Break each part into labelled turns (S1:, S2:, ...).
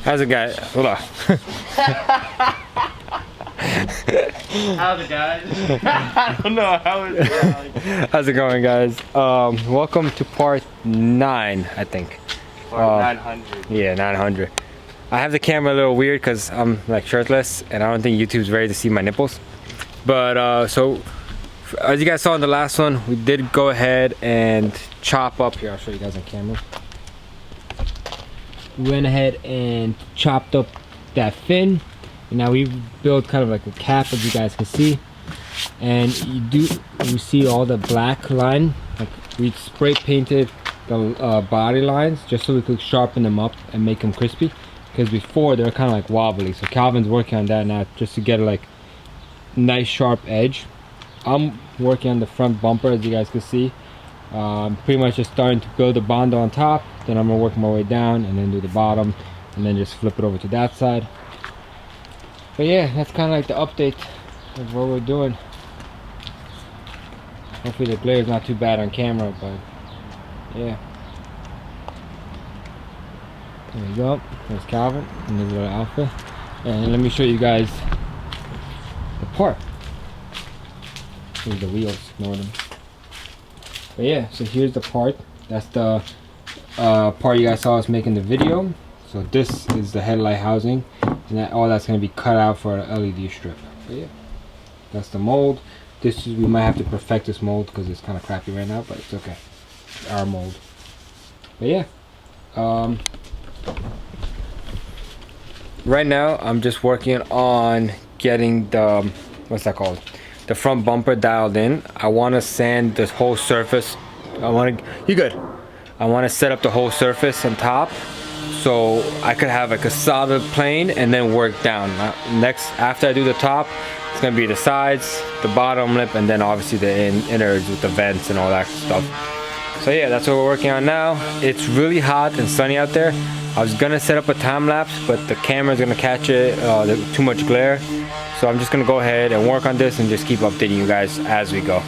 S1: How's it, guys? Hold on.
S2: How's it, guys? I don't know. How is it?
S1: How's it going, guys? Welcome to part 9, I think.
S2: Part 900.
S1: Yeah, 900. I have the camera a little weird because I'm like shirtless and I don't think YouTube's ready to see my nipples. But so as you guys saw in the last one, we did go ahead and chop up here. I'll show you guys on camera. We went ahead and chopped up that fin, and now we built kind of like a cap, as you guys can see. And you see all the black line, like we spray painted the body lines just so we could sharpen them up and make them crispy, because before they were kind of like wobbly. So Calvin's working on that now just to get a like nice sharp edge. I'm working on the front bumper, as you guys can see. Pretty much just starting to build the Bondo on top, then I'm gonna work my way down and then do the bottom and then just flip it over to that side. But yeah, that's kind of like the update of what we're doing. Hopefully the glare is not too bad on camera, but yeah. There we go. There's Calvin and his little outfit. And let me show you guys the part. Here's the wheels, ignore them. But yeah, so here's the part. That's the part you guys saw us making the video. So this is the headlight housing, and all that's going to be cut out for an LED strip. But yeah, that's the mold. This is, we might have to perfect this mold because it's kind of crappy right now, but it's okay. It's our mold. But yeah, right now I'm just working on getting the, what's that called, the front bumper dialed in. I want to sand this whole surface. I want to set up the whole surface on top so I could have like a solid plane and then work down. Next, after I do the top, it's gonna be the sides, the bottom lip, and then obviously the innards with the vents and all that stuff. So yeah, that's what we're working on now. It's really hot and sunny out there. I was gonna set up a time lapse, but the camera's gonna catch it, too much glare. So I'm just gonna go ahead and work on this and just keep updating you guys as we go.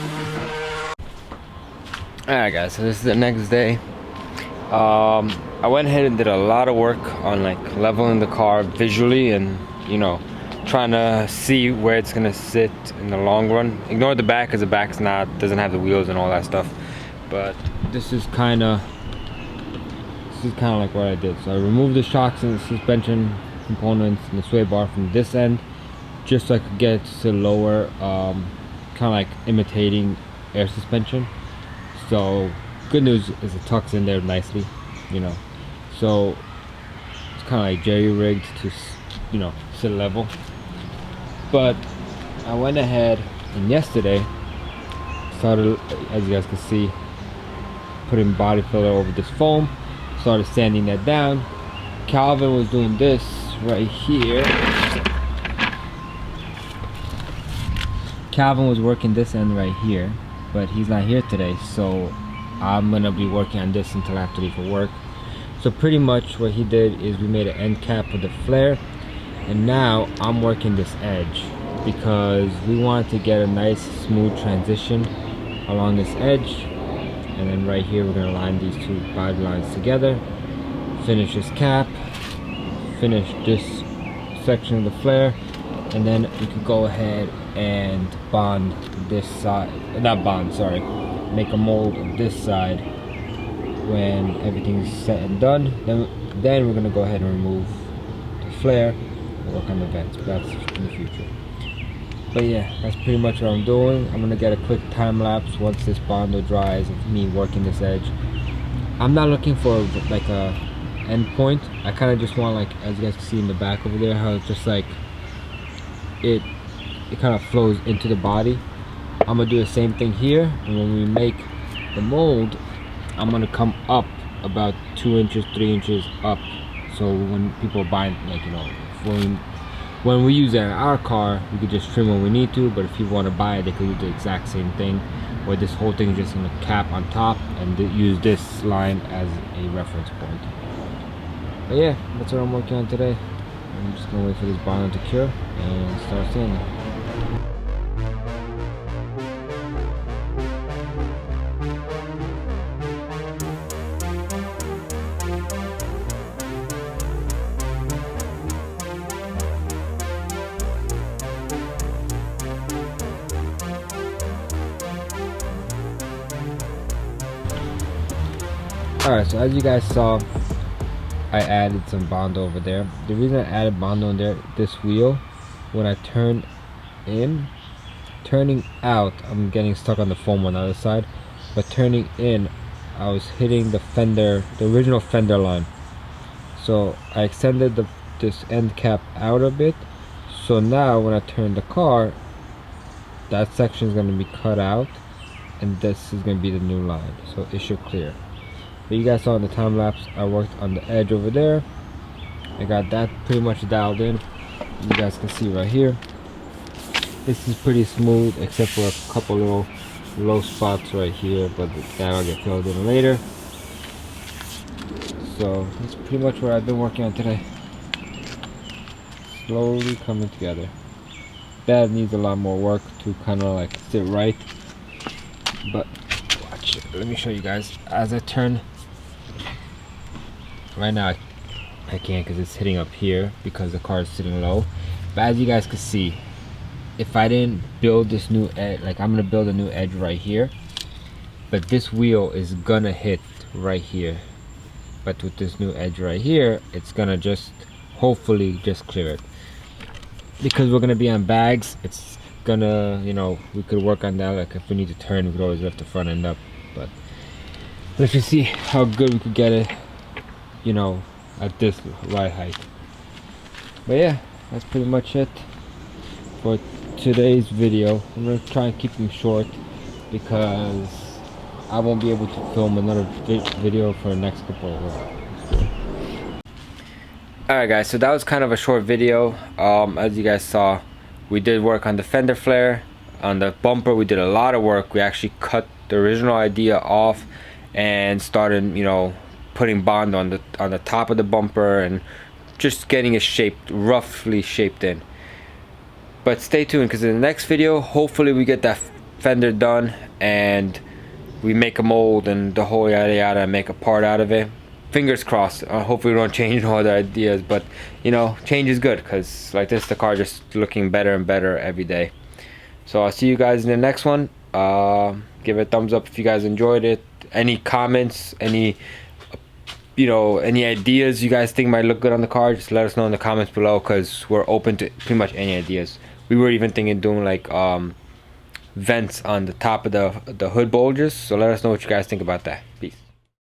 S1: Alright guys, so this is the next day. I went ahead and did a lot of work on like leveling the car visually and, you know, trying to see where it's gonna sit in the long run. Ignore the back because the back's doesn't have the wheels and all that stuff. But this is kind of like what I did. So I removed the shocks and the suspension components and the sway bar from this end, just so I could get to lower, kind of like imitating air suspension. So good news is it tucks in there nicely, you know. So it's kind of like jerry rigged to, you know, sit level. But I went ahead and yesterday started, as you guys can see, putting body filler over this foam. Started sanding that down. Calvin was doing this right here. Calvin was working this end right here, but he's not here today, so I'm gonna be working on this until after leave for work. So pretty much what he did is we made an end cap with the flare, and now I'm working this edge because we want to get a nice smooth transition along this edge. And then right here we're gonna line these two body lines together, finish this cap, finish this section of the flare, and then we could go ahead and bond this side, make a mold of this side when everything's set and done. Then we're gonna go ahead and remove the flare and work on the vents, but that's in the future. But yeah, that's pretty much what I'm doing. I'm gonna get a quick time lapse once this Bondo dries of me working this edge. I'm not looking for like a end point. I kind of just want, like, as you guys can see in the back over there, how it's just like it kind of flows into the body. I'm gonna do the same thing here, and when we make the mold, I'm gonna come up about 2 inches, 3 inches up. So when people are buying, like, you know, when we use it in our car, we could just trim when we need to, but if people want to buy it, they could do the exact same thing, where this whole thing is just in a cap on top, and use this line as a reference point. But yeah, that's what I'm working on today. I'm just gonna wait for this Bondo to cure and start sanding. Alright, so as you guys saw, I added some Bondo over there. The reason I added Bondo in there, this wheel, when I turn in, turning out, I'm getting stuck on the foam on the other side, but turning in, I was hitting the fender, the original fender line. So I extended this end cap out a bit, so now when I turn the car, that section is going to be cut out, and this is going to be the new line, so it should clear. But you guys saw in the time lapse, I worked on the edge over there. I got that pretty much dialed in. You guys can see right here. This is pretty smooth, except for a couple little low spots right here, but that'll get filled in later. So that's pretty much what I've been working on today. Slowly coming together. That needs a lot more work to kind of like sit right. But watch it. Let me show you guys as I turn. Right now I can't because it's hitting up here because the car is sitting low. But as you guys can see, if I didn't build this new edge, like I'm gonna build a new edge right here, but this wheel is gonna hit right here. But with this new edge right here, it's gonna just hopefully just clear it. Because we're gonna be on bags, it's gonna, you know, we could work on that. Like if we need to turn, we could always lift the front end up. But let's just see how good we could get it, you know, at this ride height. But yeah, that's pretty much it for today's video. I'm gonna try and keep them short because I won't be able to film another video for the next couple of weeks. Alright guys, so that was kind of a short video. As you guys saw, we did work on the fender flare. On the bumper we did a lot of work. We actually cut the original idea off and started, you know, putting Bond on the top of the bumper and just getting it shaped, roughly shaped in. But stay tuned, because in the next video hopefully we get that fender done and we make a mold and the whole yada yada and make a part out of it. Fingers crossed. Hopefully we don't change no other ideas, but you know, change is good, because like this, the car just looking better and better every day. So I'll see you guys in the next one. Give it a thumbs up if you guys enjoyed it. Any comments, any, you know, any ideas you guys think might look good on the car, just let us know in the comments below, because we're open to pretty much any ideas. We were even thinking doing like vents on the top of the hood bulges, so let us know what you guys think about that. Peace.